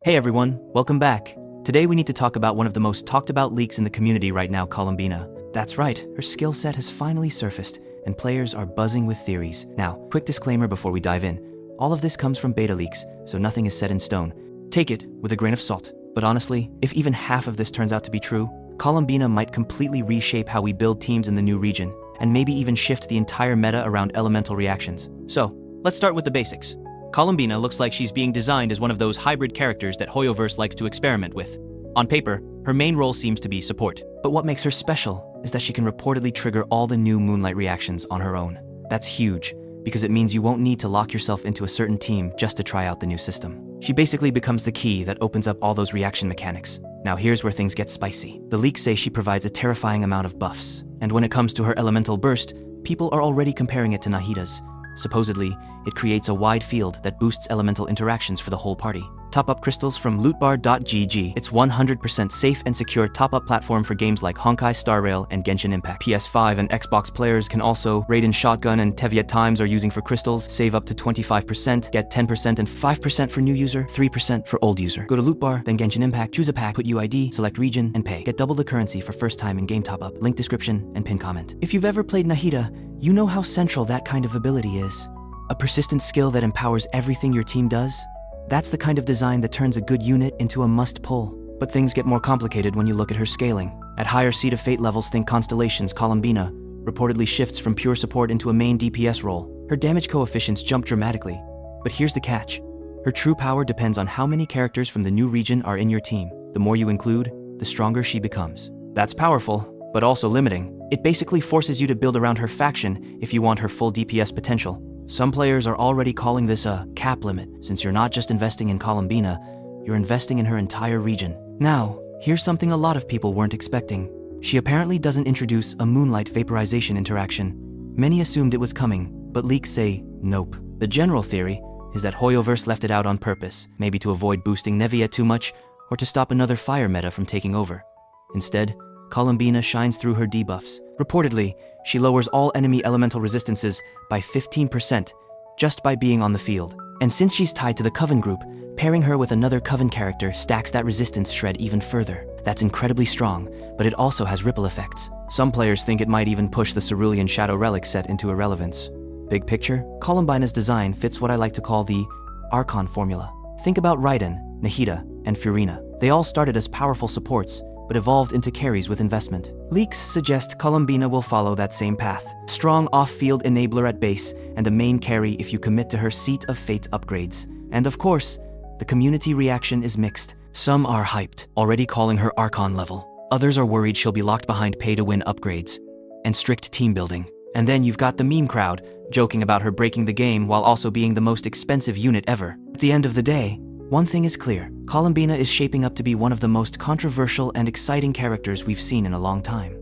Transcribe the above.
Hey everyone, welcome back. Today we need to talk about one of the most talked about leaks in the community right now, Columbina. That's right, her skill set has finally surfaced, and players are buzzing with theories. Now, quick disclaimer before we dive in. All of this comes from beta leaks, so nothing is set in stone. Take it with a grain of salt. But honestly, if even half of this turns out to be true, Columbina might completely reshape how we build teams in the new region, and maybe even shift the entire meta around elemental reactions. So, let's start with the basics. Columbina looks like she's being designed as one of those hybrid characters that Hoyoverse likes to experiment with. On paper, her main role seems to be support. But what makes her special is that she can reportedly trigger all the new Moonlight reactions on her own. That's huge, because it means you won't need to lock yourself into a certain team just to try out the new system. She basically becomes the key that opens up all those reaction mechanics. Now here's where things get spicy. The leaks say she provides a terrifying amount of buffs. And when it comes to her elemental burst, people are already comparing it to Nahida's. Supposedly, it creates a wide field that boosts elemental interactions for the whole party. Top-up crystals from lootbar.gg. It's 100% safe and secure top-up platform for games like Honkai Star Rail and Genshin Impact. PS5 and Xbox players can also Raiden Shotgun and Teviot Times are using for crystals, save up to 25%, get 10% and 5% for new user, 3% for old user. Go to Lootbar, then Genshin Impact, choose a pack, put UID, select region, and pay. Get double the currency for first time in-game top-up. Link description and pin comment. If you've ever played Nahida, you know how central that kind of ability is. A persistent skill that empowers everything your team does. That's the kind of design that turns a good unit into a must-pull. But things get more complicated when you look at her scaling. At higher Seed of Fate levels, think Constellations, Columbina reportedly shifts from pure support into a main DPS role. Her damage coefficients jump dramatically. But here's the catch. Her true power depends on how many characters from the new region are in your team. The more you include, the stronger she becomes. That's powerful, but also limiting. It basically forces you to build around her faction if you want her full DPS potential. Some players are already calling this a cap limit, since you're not just investing in Columbina, you're investing in her entire region. Now, here's something a lot of people weren't expecting. She apparently doesn't introduce a Moonlight vaporization interaction. Many assumed it was coming, but leaks say nope. The general theory is that Hoyoverse left it out on purpose, maybe to avoid boosting Neviet too much, or to stop another fire meta from taking over. Instead, Columbina shines through her debuffs. Reportedly, she lowers all enemy elemental resistances by 15% just by being on the field. And since she's tied to the Coven group, pairing her with another Coven character stacks that resistance shred even further. That's incredibly strong, but it also has ripple effects. Some players think it might even push the Cerulean Shadow Relic set into irrelevance. Big picture, Columbina's design fits what I like to call the Archon formula. Think about Raiden, Nahida, and Furina. They all started as powerful supports, but evolved into carries with investment. Leaks suggest Columbina will follow that same path. Strong off-field enabler at base, and a main carry if you commit to her Seat of Fate upgrades. And of course, the community reaction is mixed. Some are hyped, already calling her Archon level. Others are worried she'll be locked behind pay-to-win upgrades and strict team building. And then you've got the meme crowd, joking about her breaking the game while also being the most expensive unit ever. At the end of the day, one thing is clear. Columbina is shaping up to be one of the most controversial and exciting characters we've seen in a long time.